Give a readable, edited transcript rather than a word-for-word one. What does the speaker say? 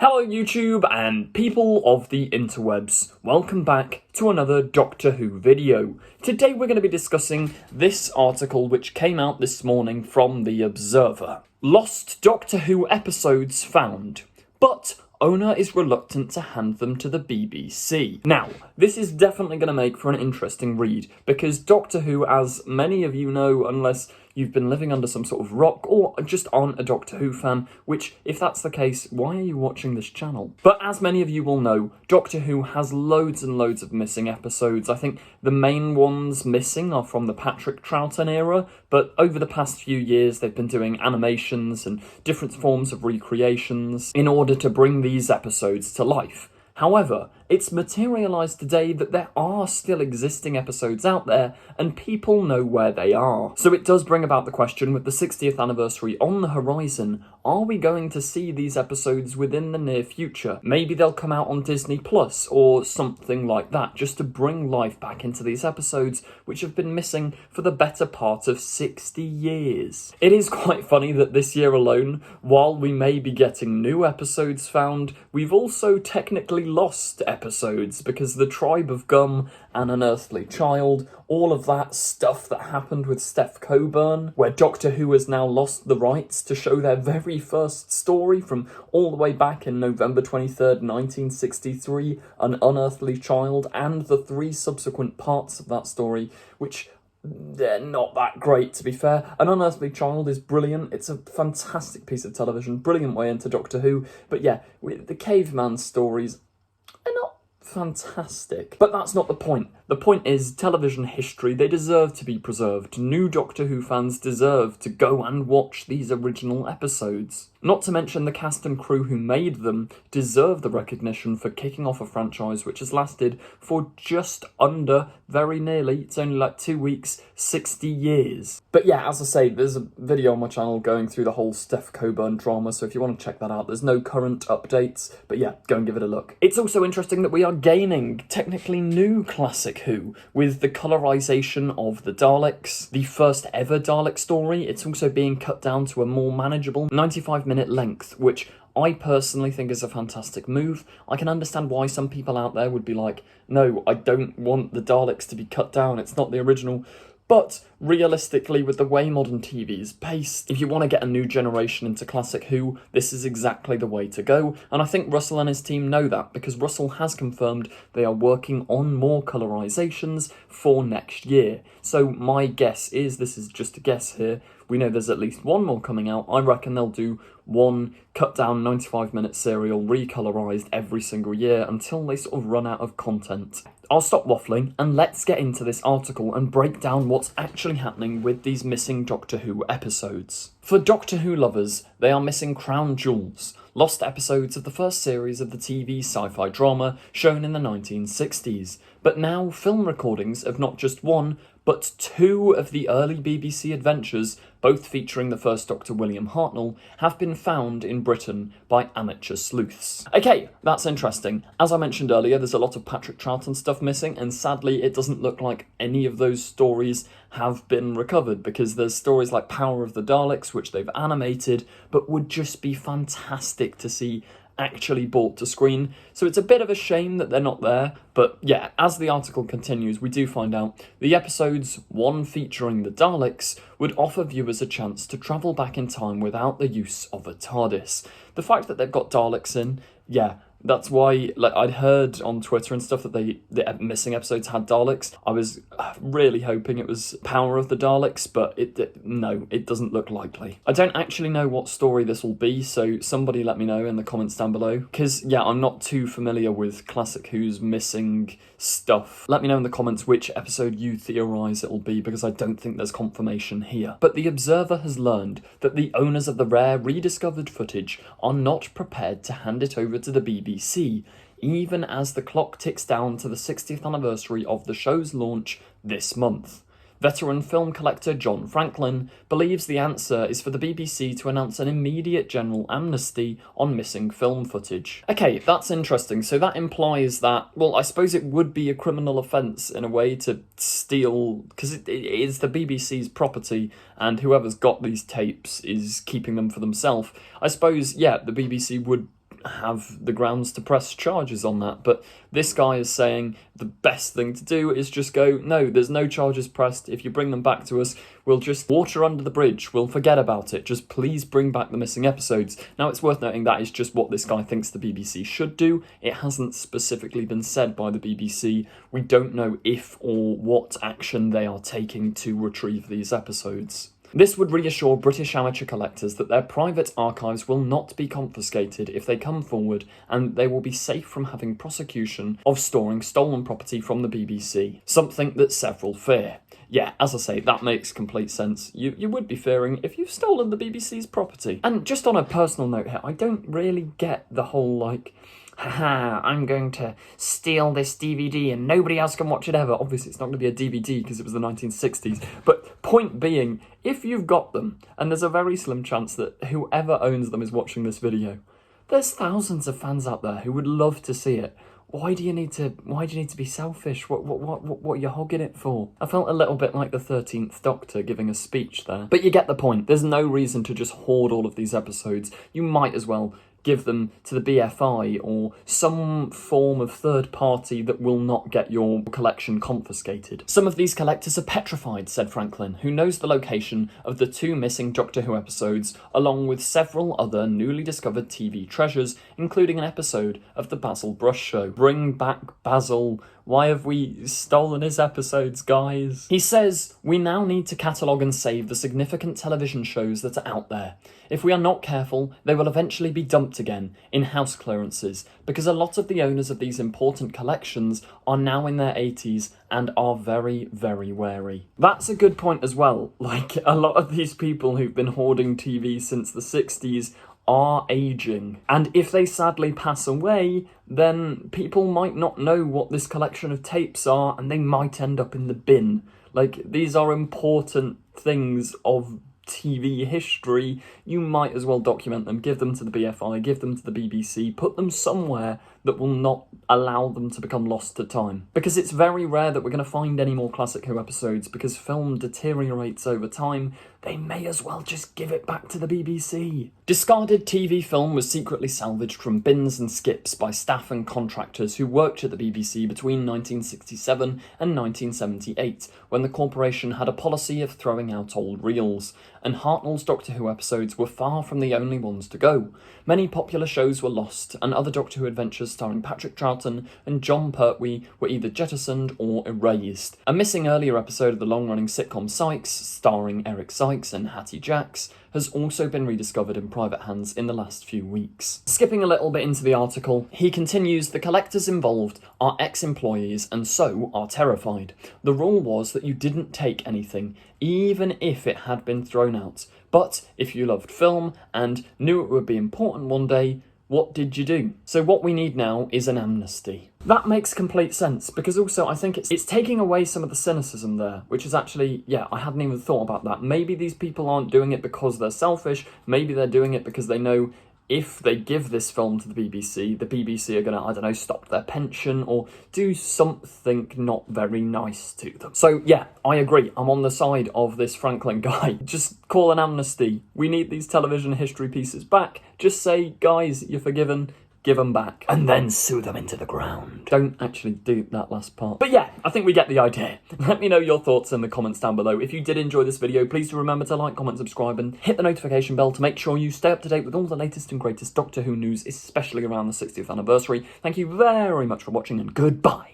Hello YouTube and people of the interwebs, welcome back to another Doctor Who video. Today we're going to be discussing this article which came out this morning from The Observer. Lost Doctor Who episodes found, but owner is reluctant to hand them to the BBC. Now, this is definitely going to make for an interesting read, because Doctor Who, as many of you know, unless you've been living under some sort of rock or just aren't a Doctor Who fan, which, if that's the case, why are you watching this channel? But as many of you will know, Doctor Who has loads and loads of missing episodes. I think the main ones missing are from the Patrick Troughton era, but over the past few years they've been doing animations and different forms of recreations in order to bring these episodes to life. However, it's materialised today that there are still existing episodes out there and people know where they are. So it does bring about the question, with the 60th anniversary on the horizon, are we going to see these episodes within the near future? Maybe they'll come out on Disney Plus or something like that, just to bring life back into these episodes which have been missing for the better part of 60 years. It is quite funny that this year alone, while we may be getting new episodes found, we've also technically lost episodes, because the Tribe of Gum, An Unearthly Child, all of that stuff that happened with Steph Coburn, where Doctor Who has now lost the rights to show their very first story from all the way back in November 23rd, 1963, An Unearthly Child, and the 3 subsequent parts of that story, which they're not that great, to be fair. An Unearthly Child is brilliant. It's a fantastic piece of television, brilliant way into Doctor Who. But yeah, the caveman stories are not fantastic. But that's not the point. The point is, television history, they deserve to be preserved. New Doctor Who fans deserve to go and watch these original episodes. Not to mention the cast and crew who made them deserve the recognition for kicking off a franchise which has lasted for just under, very nearly, it's only like 2 weeks, 60 years. But yeah, as I say, there's a video on my channel going through the whole Steph Coburn drama, so if you want to check that out, there's no current updates, but yeah, go and give it a look. It's also interesting that we are gaining technically new Classic Who with the colorization of the Daleks, the first ever Dalek story. It's also being cut down to a more manageable 95-minute length, which I personally think is a fantastic move. I can understand why some people out there would be like, no, I don't want the Daleks to be cut down, it's not the original. But realistically, with the way modern TV is paced, if you want to get a new generation into Classic Who, this is exactly the way to go. And I think Russell and his team know that, because Russell has confirmed they are working on more colorisations for next year. So my guess is, this is just a guess here, we know there's at least one more coming out. I reckon they'll do one cut down 95-minute serial recolorised every single year until they sort of run out of content. I'll stop waffling and let's get into this article and break down what's actually happening with these missing Doctor Who episodes. For Doctor Who lovers, they are missing crown jewels, lost episodes of the first series of the TV sci-fi drama shown in the 1960s, but now film recordings of not just one, but 2 of the early BBC adventures, both featuring the first Doctor William Hartnell, have been found in Britain by amateur sleuths. Okay, that's interesting. As I mentioned earlier, there's a lot of Patrick Troughton stuff missing, and sadly it doesn't look like any of those stories have been recovered, because there's stories like Power of the Daleks, which they've animated, but would just be fantastic to see actually brought to screen. So it's a bit of a shame that they're not there, but yeah, as the article continues, we do find out the episodes, one featuring the Daleks, would offer viewers a chance to travel back in time without the use of a TARDIS. The fact that they've got Daleks in, yeah, that's why, like, I'd heard on Twitter and stuff that the missing episodes had Daleks. I was really hoping it was Power of the Daleks, but no, it doesn't look likely. I don't actually know what story this will be, so somebody let me know in the comments down below. Because, yeah, I'm not too familiar with Classic Who's missing stuff. Let me know in the comments which episode you theorise it'll be, because I don't think there's confirmation here. But The Observer has learned that the owners of the rare rediscovered footage are not prepared to hand it over to the BBC, even as the clock ticks down to the 60th anniversary of the show's launch this month. Veteran film collector John Franklin believes the answer is for the BBC to announce an immediate general amnesty on missing film footage. Okay, that's interesting. So that implies that, well, I suppose it would be a criminal offence in a way to steal, because it is the BBC's property, and whoever's got these tapes is keeping them for themselves. I suppose, yeah, the BBC would have the grounds to press charges on that. But this guy is saying the best thing to do is just go, no, there's no charges pressed. If you bring them back to us, we'll just water under the bridge. We'll forget about it. Just please bring back the missing episodes. Now, it's worth noting that is just what this guy thinks the BBC should do. It hasn't specifically been said by the BBC. We don't know if or what action they are taking to retrieve these episodes. This would reassure British amateur collectors that their private archives will not be confiscated if they come forward, and they will be safe from having prosecution of storing stolen property from the BBC, something that several fear. Yeah, as I say, that makes complete sense. You would be fearing if you've stolen the BBC's property. And just on a personal note here, I don't really get the whole, like, haha, I'm going to steal this DVD and nobody else can watch it ever. Obviously, it's not going to be a DVD because it was the 1960s. But point being, if you've got them, and there's a very slim chance that whoever owns them is watching this video, there's thousands of fans out there who would love to see it. Why do you need to be selfish? What are you hogging it for? I felt a little bit like the 13th Doctor giving a speech there. But you get the point. There's no reason to just hoard all of these episodes. You might as well give them to the BFI or some form of third party that will not get your collection confiscated. Some of these collectors are petrified, said Franklin, who knows the location of the 2 missing Doctor Who episodes, along with several other newly discovered TV treasures, including an episode of The Basil Brush Show. Bring back Basil. Why have we stolen his episodes, guys? He says, we now need to catalogue and save the significant television shows that are out there. If we are not careful, they will eventually be dumped again in house clearances, because a lot of the owners of these important collections are now in their 80s and are very, very wary. That's a good point as well. Like, a lot of these people who've been hoarding TV since the 60s are aging, and if they sadly pass away, then people might not know what this collection of tapes are, and they might end up in the bin. Like, these are important things of TV history. You might as well document them, give them to the BFI, give them to the BBC, put them somewhere that will not allow them to become lost to time. Because it's very rare that we're going to find any more Classic Who episodes, because film deteriorates over time. They may as well just give it back to the BBC. Discarded TV film was secretly salvaged from bins and skips by staff and contractors who worked at the BBC between 1967 and 1978, when the corporation had a policy of throwing out old reels, and Hartnell's Doctor Who episodes were far from the only ones to go. Many popular shows were lost, and other Doctor Who adventures starring Patrick Troughton and John Pertwee were either jettisoned or erased. A missing earlier episode of the long-running sitcom Sykes, starring Eric Sykes and Hattie Jacks, has also been rediscovered in private hands in the last few weeks. Skipping a little bit into the article, he continues, the collectors involved are ex-employees and so are terrified. The rule was that you didn't take anything, even if it had been thrown out. But if you loved film and knew it would be important one day, what did you do? So what we need now is an amnesty. That makes complete sense, because also I think it's taking away some of the cynicism there, which is actually, yeah, I hadn't even thought about that. Maybe these people aren't doing it because they're selfish, maybe they're doing it because they know if they give this film to the BBC are going to, I don't know, stop their pension or do something not very nice to them. So yeah, I agree. I'm on the side of this Franklin guy. Just call an amnesty. We need these television history pieces back. Just say, guys, you're forgiven. Give them back, and then sue them into the ground. Don't actually do that last part. But yeah, I think we get the idea. Let me know your thoughts in the comments down below. If you did enjoy this video, please do remember to like, comment, subscribe, and hit the notification bell to make sure you stay up to date with all the latest and greatest Doctor Who news, especially around the 60th anniversary. Thank you very much for watching, and goodbye.